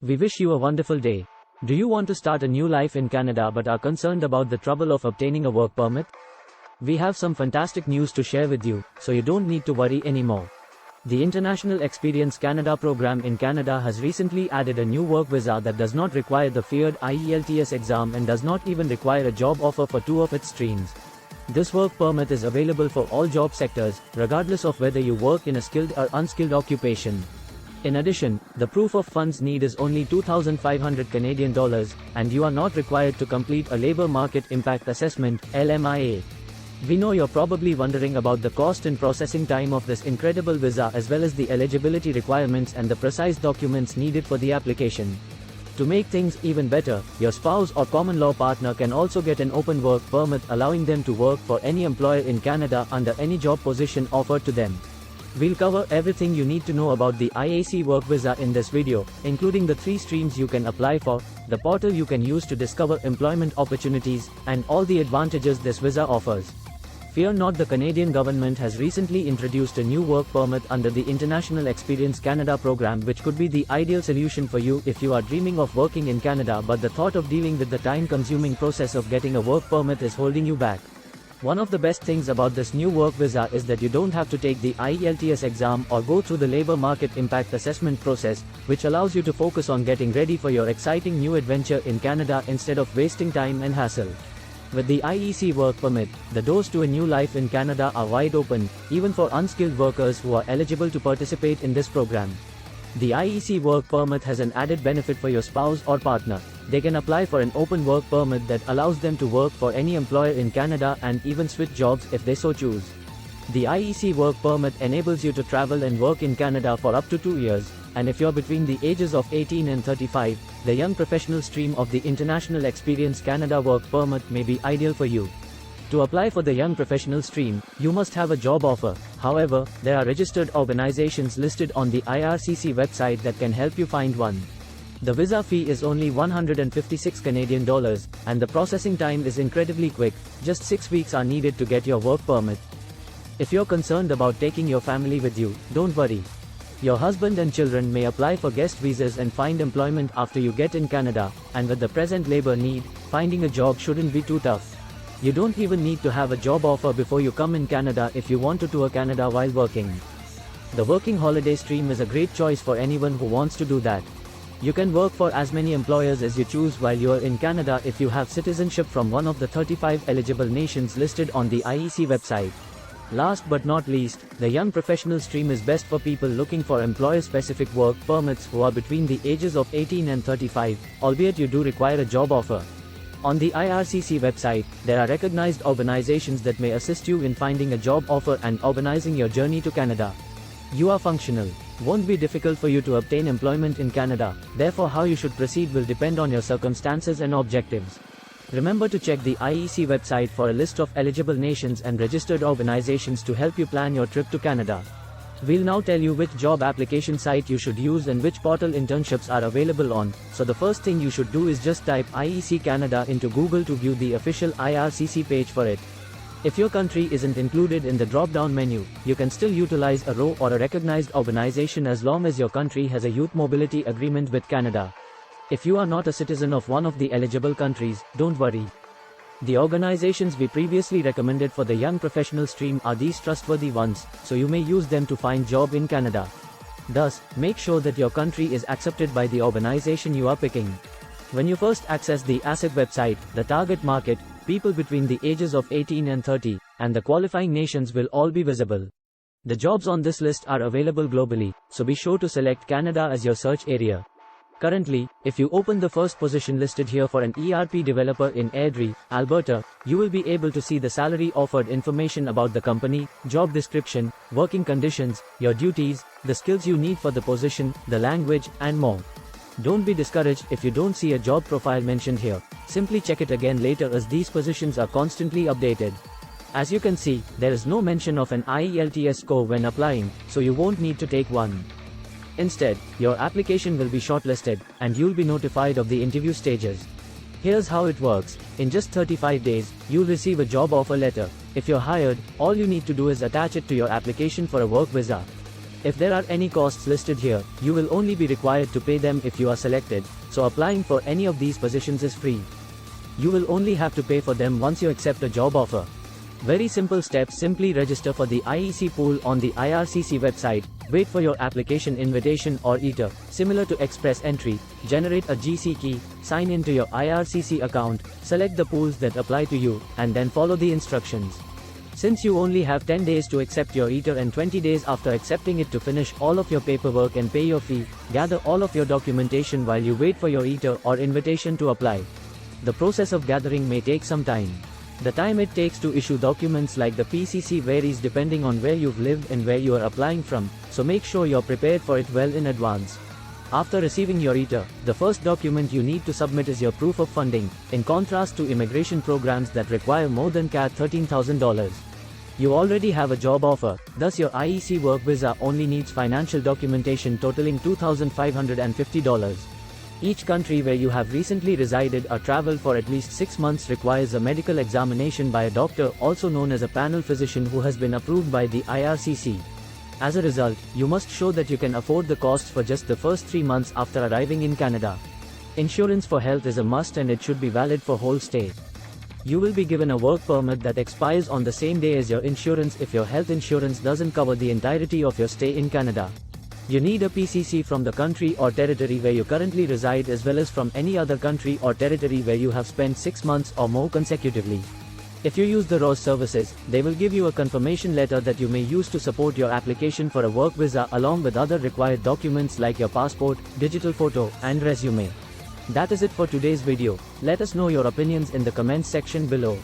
We wish you a wonderful day. Do you want to start a new life in Canada but are concerned about the trouble of obtaining a work permit? We have some fantastic news to share with you, so you don't need to worry anymore. The International Experience Canada program in Canada has recently added a new work visa that does not require the feared IELTS exam and does not even require a job offer for 2 of its streams. This work permit is available for all job sectors, regardless of whether you work in a skilled or unskilled occupation. In addition, the proof of funds need is only 2,500 Canadian dollars, and you are not required to complete a Labour Market Impact Assessment (LMIA). We know you're probably wondering about the cost and processing time of this incredible visa as well as the eligibility requirements and the precise documents needed for the application. To make things even better, your spouse or common law partner can also get an open work permit allowing them to work for any employer in Canada under any job position offered to them. We'll cover everything you need to know about the IEC Work visa in this video, including the 3 streams you can apply for, the portal you can use to discover employment opportunities, and all the advantages this visa offers. Fear not, the Canadian government has recently introduced a new work permit under the International Experience Canada program, which could be the ideal solution for you if you are dreaming of working in Canada but the thought of dealing with the time-consuming process of getting a work permit is holding you back. One of the best things about this new work visa is that you don't have to take the IELTS exam or go through the Labour Market Impact Assessment process, which allows you to focus on getting ready for your exciting new adventure in Canada instead of wasting time and hassle. With the IEC Work Permit, the doors to a new life in Canada are wide open, even for unskilled workers who are eligible to participate in this program. The IEC Work Permit has an added benefit for your spouse or partner. They can apply for an open work permit that allows them to work for any employer in Canada and even switch jobs if they so choose. The IEC Work Permit enables you to travel and work in Canada for up to 2 years, and if you're between the ages of 18 and 35, the Young Professional stream of the International Experience Canada Work Permit may be ideal for you. To apply for the Young Professional stream, you must have a job offer. However, there are registered organizations listed on the IRCC website that can help you find one. The visa fee is only 156 Canadian dollars, and the processing time is incredibly quick. Just 6 weeks are needed to get your work permit. If you're concerned about taking your family with you, don't worry. Your husband and children may apply for guest visas and find employment after you get in Canada, and with the present labor need, finding a job shouldn't be too tough. You don't even need to have a job offer before you come in Canada if you want to tour Canada while working. The Working Holiday stream is a great choice for anyone who wants to do that. You can work for as many employers as you choose while you are in Canada if you have citizenship from one of the 35 eligible nations listed on the IEC website. Last but not least, the Young Professional stream is best for people looking for employer-specific work permits who are between the ages of 18 and 35, albeit you do require a job offer. On the IRCC website, there are recognized organizations that may assist you in finding a job offer and organizing your journey to Canada. You are functional. Won't be difficult for you to obtain employment in Canada, therefore how you should proceed will depend on your circumstances and objectives. Remember to check the IEC website for a list of eligible nations and registered organizations to help you plan your trip to Canada. We'll now tell you which job application site you should use and which portal internships are available on, so the first thing you should do is just type IEC Canada into Google to view the official IRCC page for it. If your country isn't included in the drop-down menu, you can still utilize a row or a recognized organization as long as your country has a youth mobility agreement with Canada. If you are not a citizen of one of the eligible countries, don't worry. The organizations we previously recommended for the Young Professional stream are these trustworthy ones, so you may use them to find job in Canada. Thus, make sure that your country is accepted by the organization you are picking. When you first access the ASIC website, the target market, people between the ages of 18 and 30, and the qualifying nations will all be visible. The jobs on this list are available globally, so be sure to select Canada as your search area. Currently, if you open the first position listed here for an ERP developer in Airdrie, Alberta, you will be able to see the salary offered, information about the company, job description, working conditions, your duties, the skills you need for the position, the language, and more. Don't be discouraged if you don't see a job profile mentioned here. Simply check it again later as these positions are constantly updated. As you can see, there is no mention of an IELTS score when applying, so you won't need to take one. Instead, your application will be shortlisted, and you'll be notified of the interview stages. Here's how it works. In just 35 days, you'll receive a job offer letter. If you're hired, all you need to do is attach it to your application for a work visa. If there are any costs listed here, you will only be required to pay them if you are selected, so applying for any of these positions is free. You will only have to pay for them once you accept a job offer. Very simple steps. Simply register for the IEC pool on the IRCC website, wait for your application invitation or ETA, similar to express entry, generate a GC key, sign into your IRCC account, select the pools that apply to you, and then follow the instructions. Since you only have 10 days to accept your ETA and 20 days after accepting it to finish all of your paperwork and pay your fee, gather all of your documentation while you wait for your ETA or invitation to apply. The process of gathering may take some time. The time it takes to issue documents like the PCC varies depending on where you've lived and where you are applying from, so make sure you're prepared for it well in advance. After receiving your ETA, the first document you need to submit is your proof of funding, in contrast to immigration programs that require more than $13,000. You already have a job offer, thus your IEC Work visa only needs financial documentation totaling $2,550. Each country where you have recently resided or traveled for at least 6 months requires a medical examination by a doctor, also known as a panel physician, who has been approved by the IRCC. As a result, you must show that you can afford the costs for just the first 3 months after arriving in Canada. Insurance for health is a must and it should be valid for whole stay. You will be given a work permit that expires on the same day as your insurance if your health insurance doesn't cover the entirety of your stay in Canada. You need a PCC from the country or territory where you currently reside, as well as from any other country or territory where you have spent 6 months or more consecutively. If you use the ROS services, they will give you a confirmation letter that you may use to support your application for a work visa, along with other required documents like your passport, digital photo, and resume. That is it for today's video. Let us know your opinions in the comments section below.